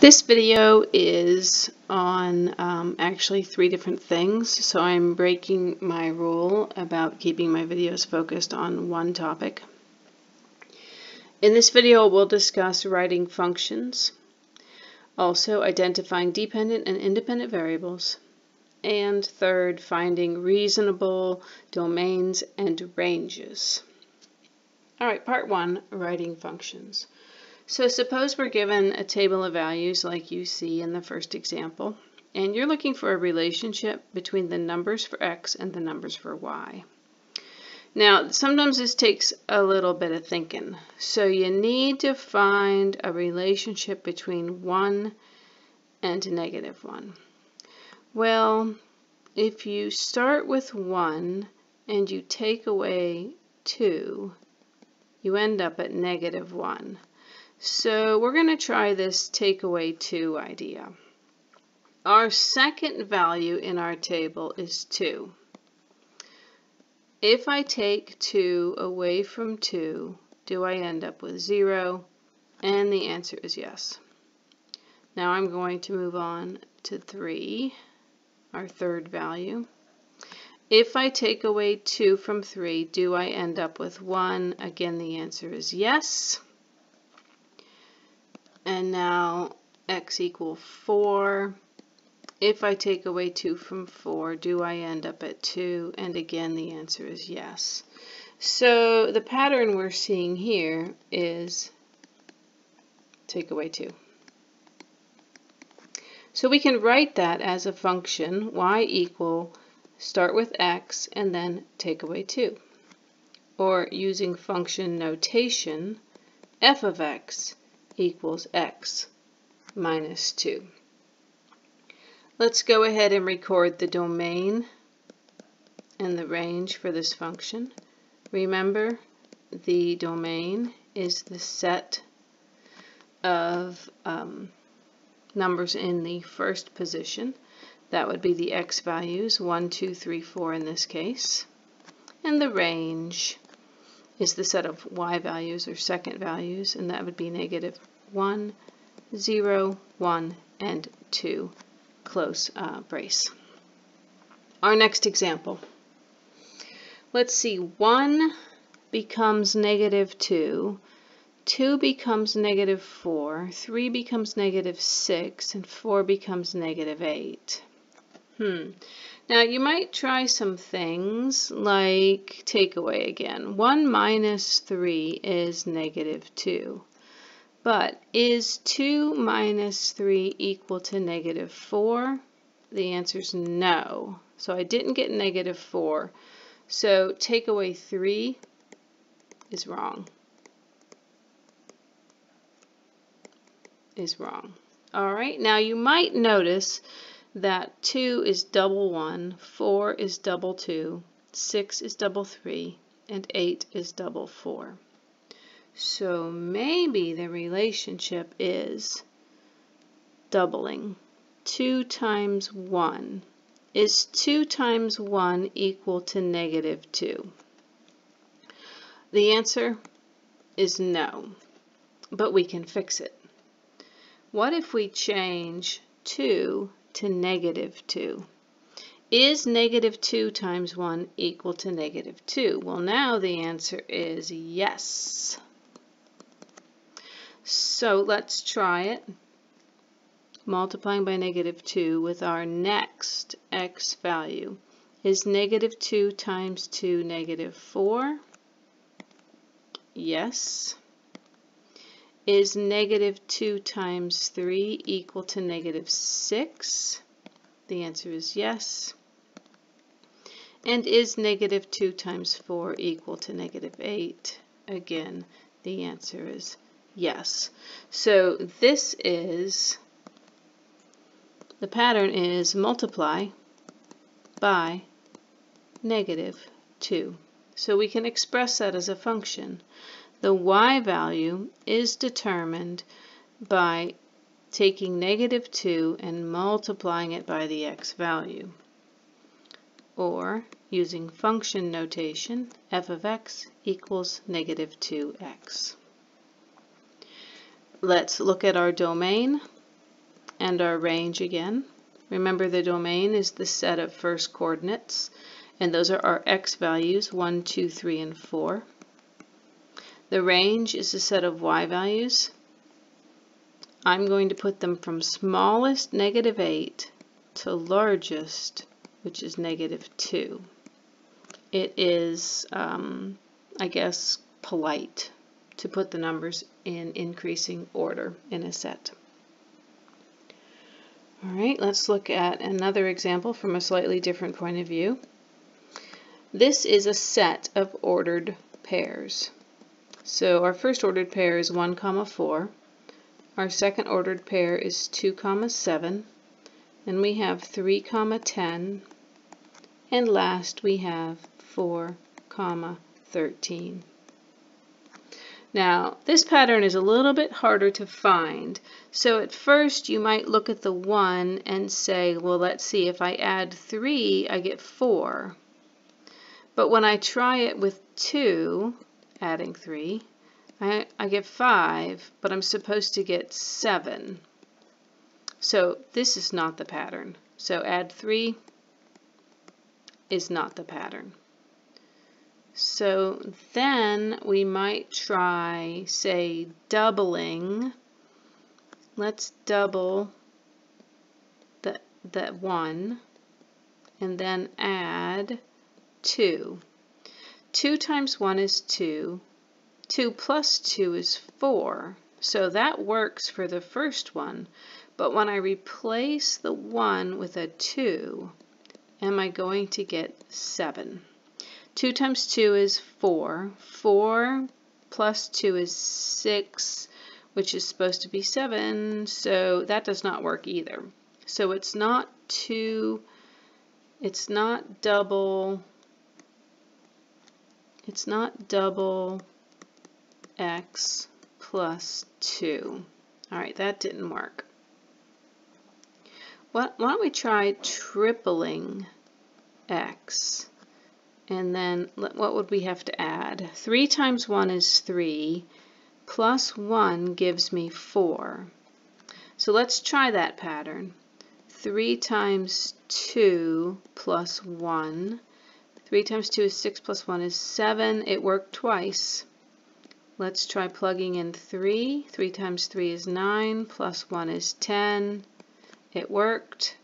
This video is on actually 3 different things, so I'm breaking my rule about keeping my videos focused on one topic. In this video, we'll discuss writing functions, also identifying dependent and independent variables, and third, finding reasonable domains and ranges. All right, part 1, writing functions. So suppose we're given a table of values like you see in the first example, and you're looking for a relationship between the numbers for x and the numbers for y. Now, sometimes this takes a little bit of thinking. So you need to find a relationship between 1 and -1. Well, if you start with 1 and you take away 2, you end up at -1. So we're going to try this take away 2 idea. Our second value in our table is 2. If I take 2 away from 2, do I end up with 0? And the answer is yes. Now I'm going to move on to 3, our third value. If I take away 2 from 3, do I end up with 1? Again, the answer is yes. And now x equals 4. If I take away 2 from 4, do I end up at 2? And again, the answer is yes. So the pattern we're seeing here is take away 2. So we can write that as a function, y equal, start with x and then take away 2. Or using function notation, f of x equals x minus 2. Let's go ahead and record the domain and the range for this function. Remember, the domain is the set of numbers in the first position. That would be the x values, 1, 2, 3, 4 in this case. And the range is the set of y values or second values, and that would be -1, 0, 1, and 2, close brace. Our next example. Let's see, 1 becomes -2, 2 becomes -4, 3 becomes -6, and 4 becomes -8. Now you might try some things like takeaway again. 1 minus 3 is -2. But is 2 minus 3 equal to -4? The answer is no. So I didn't get -4. So take away 3 is wrong. All right, now you might notice that 2 is double 1, 4 is double 2, 6 is double 3, and 8 is double 4. So maybe the relationship is doubling. 2 times 1. Is 2 times 1 equal to -2? The answer is no, but we can fix it. What if we change 2 to -2? Is -2 times 1 equal to -2? Well, now the answer is yes. So let's try it. Multiplying by -2 with our next x value. Is -2 times 2 -4? Yes. Is -2 times 3 equal to -6? The answer is yes. And is -2 times 4 equal to -8? Again, the answer is yes. So this is, the pattern is multiply by -2. So we can express that as a function. The y value is determined by taking -2 and multiplying it by the x value. Or using function notation, f of x equals -2x. Let's look at our domain. and our range again. Remember, the domain is the set of first coordinates, and those are our x values, 1, 2, 3, and 4. The range is a set of y values. I'm going to put them from smallest, -8, to largest, which is -2. It is, I guess, polite to put the numbers in increasing order in a set. All right, let's look at another example from a slightly different point of view. This is a set of ordered pairs. So our first ordered pair is 1, 4. Our second ordered pair is 2, 7. And we have 3, 10. And last we have 4, 13. Now, this pattern is a little bit harder to find. So at first you might look at the 1 and say, well, let's see, if I add 3, I get 4. But when I try it with 2, adding 3, I get 5, but I'm supposed to get 7. So this is not the pattern. So add 3 is not the pattern. So then we might try, say, doubling. Let's double that 1 and then add 2. 2 times 1 is 2. 2 plus 2 is 4. So that works for the first one. But when I replace the 1 with a 2, am I going to get 7? 2 times 2 is 4. 4 plus 2 is 6, which is supposed to be 7, so that does not work either. So it's not double x plus 2. All right, that didn't work. Why don't we try tripling x? And then what would we have to add? 3 times 1 is 3, plus 1 gives me 4. So let's try that pattern. 3 times 2 plus 1. 3 times 2 is 6 plus 1 is 7. It worked twice. Let's try plugging in 3. 3 times 3 is 9, plus 1 is 10. It worked.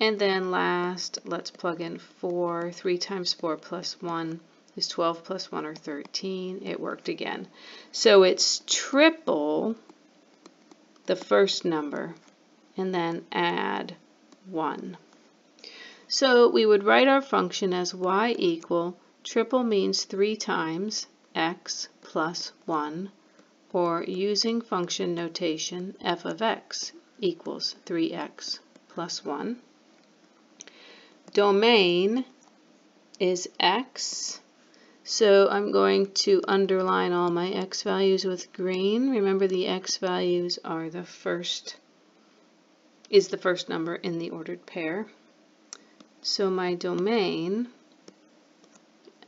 And then last, let's plug in 4. 3 times 4 plus 1 is 12 plus 1 or 13. It worked again. So it's triple the first number and then add 1. So we would write our function as y equal, triple means 3 times x plus 1, or using function notation, f of x equals 3x plus 1. Domain is x, so I'm going to underline all my x values with green. Remember, the x values are the first number in the ordered pair. So my domain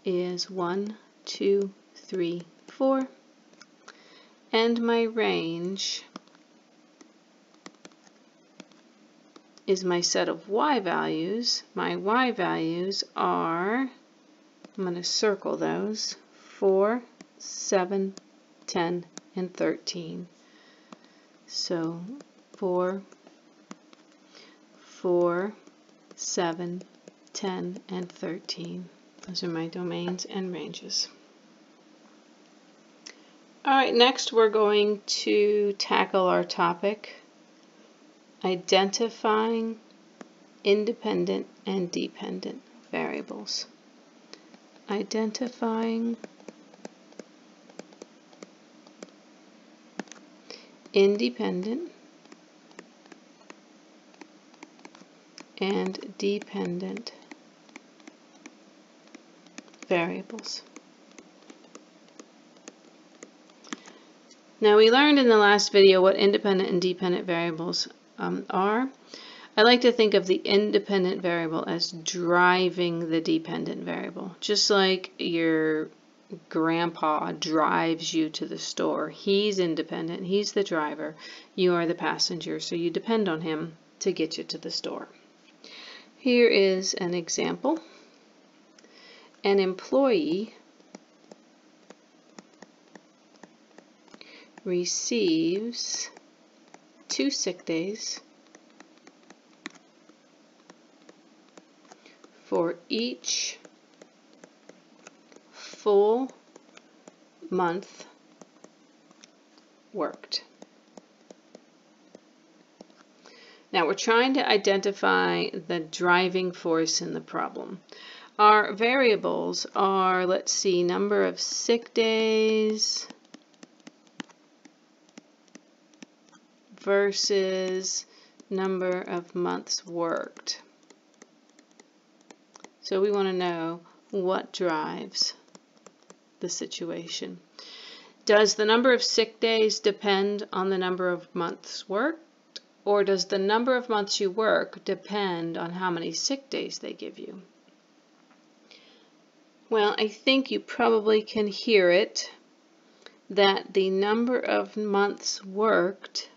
is 1, 2, 3, 4, and my range is my set of y values. My y values are, I'm going to circle those, 4, 7, 10, and 13. So 4, 7, 10, and 13. Those are my domains and ranges. Alright, next we're going to tackle our topic, identifying independent and dependent variables. Identifying independent and dependent variables. Now, we learned in the last video what independent and dependent variables are. I like to think of the independent variable as driving the dependent variable, just like your grandpa drives you to the store. He's independent. He's the driver. You are the passenger, so you depend on him to get you to the store. Here is an example. An employee receives 2 sick days for each full month worked. Now we're trying to identify the driving force in the problem. Our variables are, let's see, number of sick days versus number of months worked. So we want to know what drives the situation. Does the number of sick days depend on the number of months worked, or does the number of months you work depend on how many sick days they give you? Well, I think you probably can hear it, that the number of months worked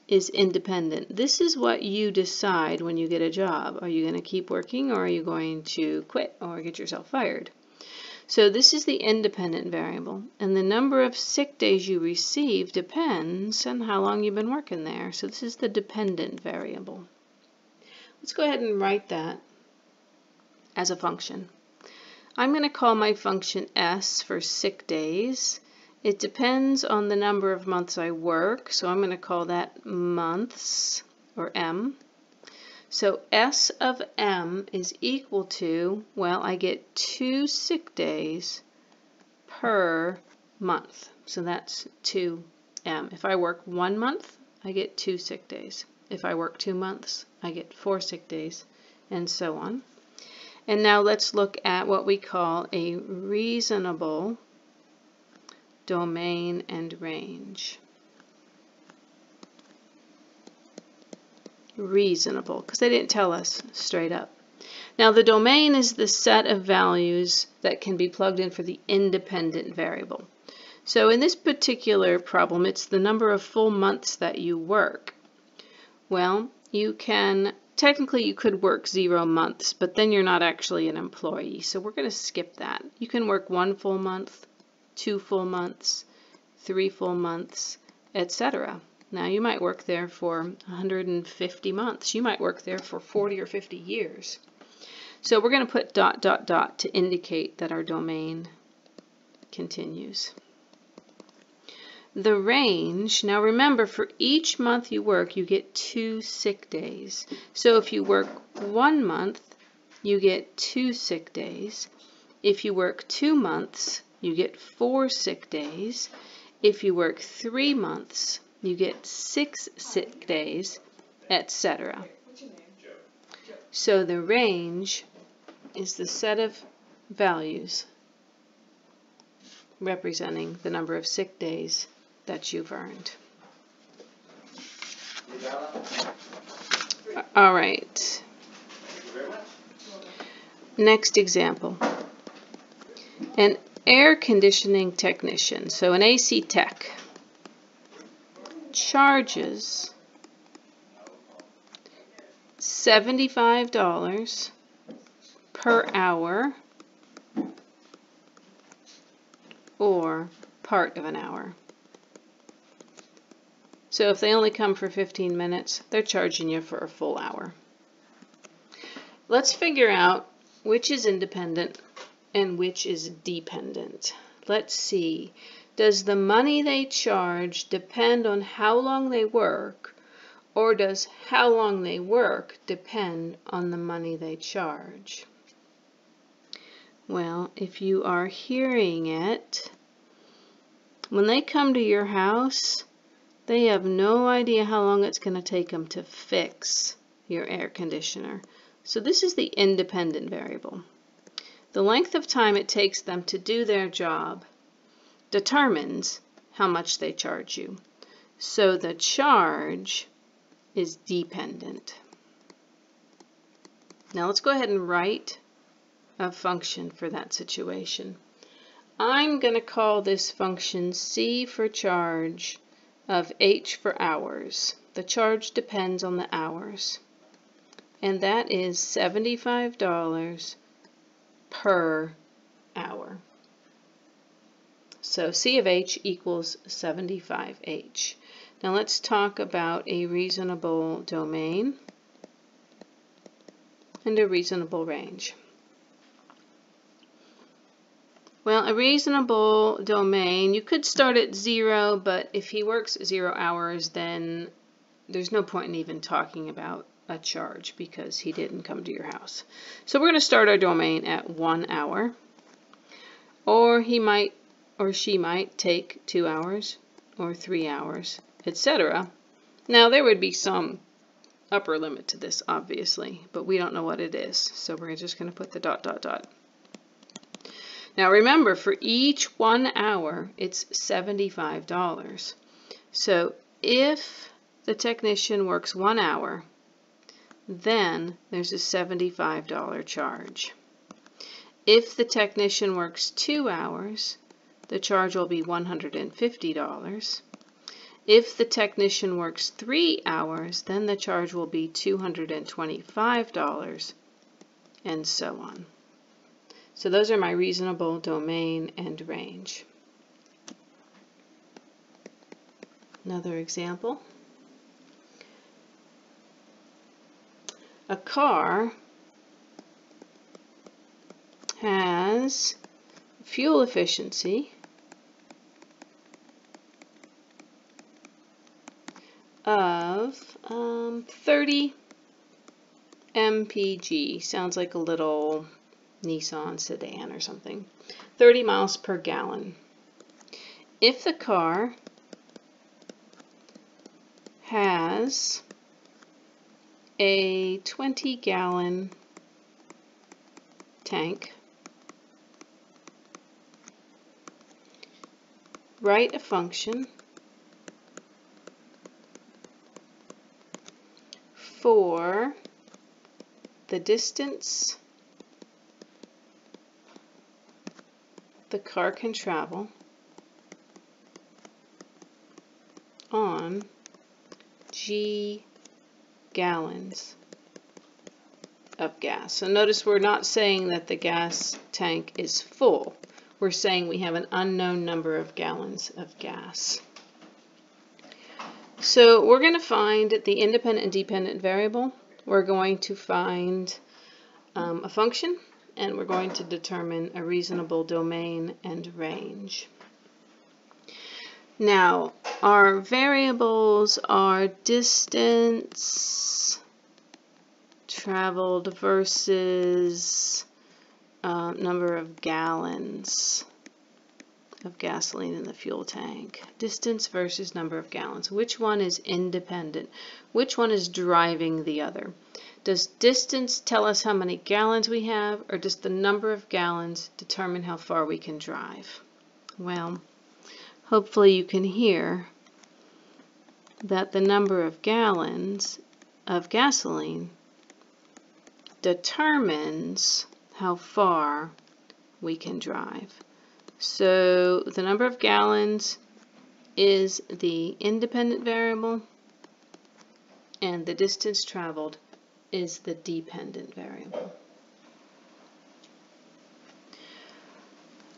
is independent. This is what you decide when you get a job. Are you going to keep working, or are you going to quit or get yourself fired? So this is the independent variable, and the number of sick days you receive depends on how long you've been working there. So this is the dependent variable. Let's go ahead and write that as a function. I'm going to call my function S for sick days. It depends on the number of months I work, so I'm going to call that months, or M. So S of M is equal to, well, I get 2 sick days per month. So that's 2M. If I work 1 month, I get 2 sick days. If I work 2 months, I get 4 sick days, and so on. And now let's look at what we call a reasonable domain and range. Reasonable, because they didn't tell us straight up. Now the domain is the set of values that can be plugged in for the independent variable. So in this particular problem, it's the number of full months that you work. Well, technically you could work 0 months, but then you're not actually an employee, so we're going to skip that. You can work 1 full month, 2 full months, 3 full months, etc. Now you might work there for 150 months. You might work there for 40 or 50 years. So we're going to put ... to indicate that our domain continues. The range, now remember, for each month you work, you get 2 sick days. So if you work 1 month, you get 2 sick days. If you work 2 months, you get 4 sick days. If you work 3 months, you get 6 sick days, etc. So the range is the set of values representing the number of sick days that you've earned. All right. Next example. An air conditioning technician, so an AC tech, charges $75 per hour or part of an hour. So if they only come for 15 minutes, they're charging you for a full hour. Let's figure out which is independent and which is dependent. Let's see. Does the money they charge depend on how long they work, or does how long they work depend on the money they charge? Well, if you are hearing it, when they come to your house, they have no idea how long it's going to take them to fix your air conditioner. So this is the independent variable. The length of time it takes them to do their job determines how much they charge you. So the charge is dependent. Now let's go ahead and write a function for that situation. I'm going to call this function C for charge of H for hours. The charge depends on the hours. And that is $75 per hour. So C of H equals 75H. Now let's talk about a reasonable domain and a reasonable range. Well, a reasonable domain, you could start at 0, but if he works 0 hours, then there's no point in even talking about a charge because he didn't come to your house. So we're going to start our domain at 1 hour, or he might or she might take 2 hours or 3 hours, etc. Now there would be some upper limit to this, obviously, but we don't know what it is, so we're just going to put the ... Now remember, for each 1 hour, it's $75. So if the technician works 1 hour, then there's a $75 charge. If the technician works 2 hours, the charge will be $150. If the technician works 3 hours, then the charge will be $225, and so on. So those are my reasonable domain and range. Another example. A car has fuel efficiency of 30 mpg. Sounds like a little Nissan sedan or something. 30 miles per gallon. If the car has a 20-gallon tank, write a function for the distance the car can travel on G gallons of gas. So notice we're not saying that the gas tank is full. We're saying we have an unknown number of gallons of gas. So we're going to find the independent and dependent variable. We're going to find a function, and we're going to determine a reasonable domain and range. Now, our variables are distance traveled versus number of gallons of gasoline in the fuel tank. Distance versus number of gallons. Which one is independent? Which one is driving the other? Does distance tell us how many gallons we have, or does the number of gallons determine how far we can drive? Well, hopefully you can hear that the number of gallons of gasoline determines how far we can drive. So the number of gallons is the independent variable, and the distance traveled is the dependent variable.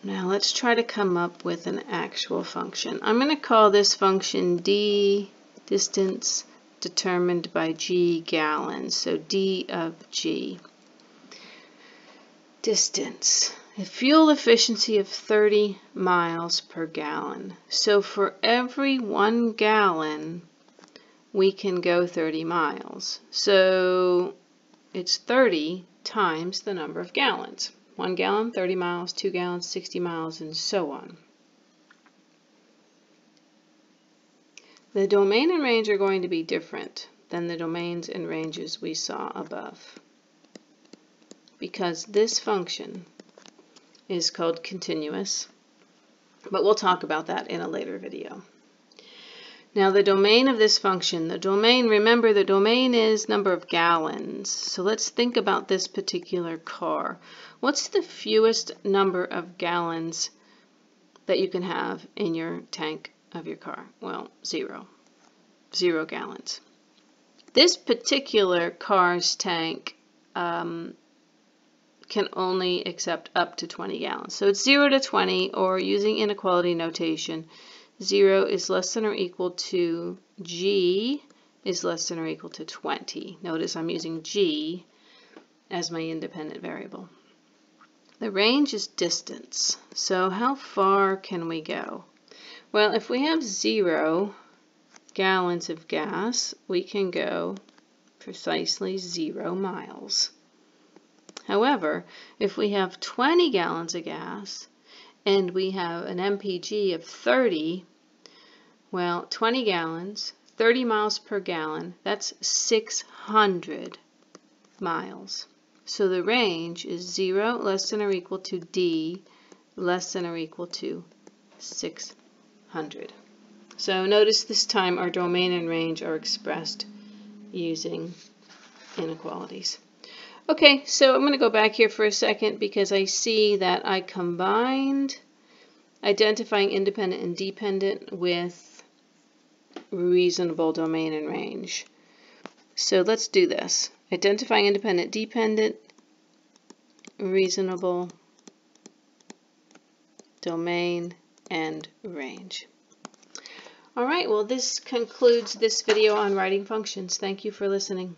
Now let's try to come up with an actual function. I'm going to call this function D, distance determined by G gallons, so D of G. Distance. A fuel efficiency of 30 miles per gallon. So for every 1 gallon, we can go 30 miles. So it's 30 times the number of gallons. 1 gallon, 30 miles, 2 gallons, 60 miles, and so on. The domain and range are going to be different than the domains and ranges we saw above, because this function is called continuous, but we'll talk about that in a later video. Now the domain of this function, remember the domain is number of gallons. So let's think about this particular car. What's the fewest number of gallons that you can have in your tank of your car. Well, 0 gallons. This particular car's tank can only accept up to 20 gallons. So it's 0 to 20, or using inequality notation, 0 is less than or equal to G is less than or equal to 20. Notice I'm using G as my independent variable. The range is distance. So how far can we go? Well, if we have 0 gallons of gas, we can go precisely 0 miles. However, if we have 20 gallons of gas and we have an MPG of 30, well, 20 gallons, 30 miles per gallon, that's 600 miles. So the range is 0 less than or equal to D less than or equal to 600. So notice this time our domain and range are expressed using inequalities. Okay, so I'm going to go back here for a second because I see that I combined identifying independent and dependent with reasonable domain and range. So let's do this. Identifying independent, dependent, reasonable, domain, and range. All right, well, this concludes this video on writing functions. Thank you for listening.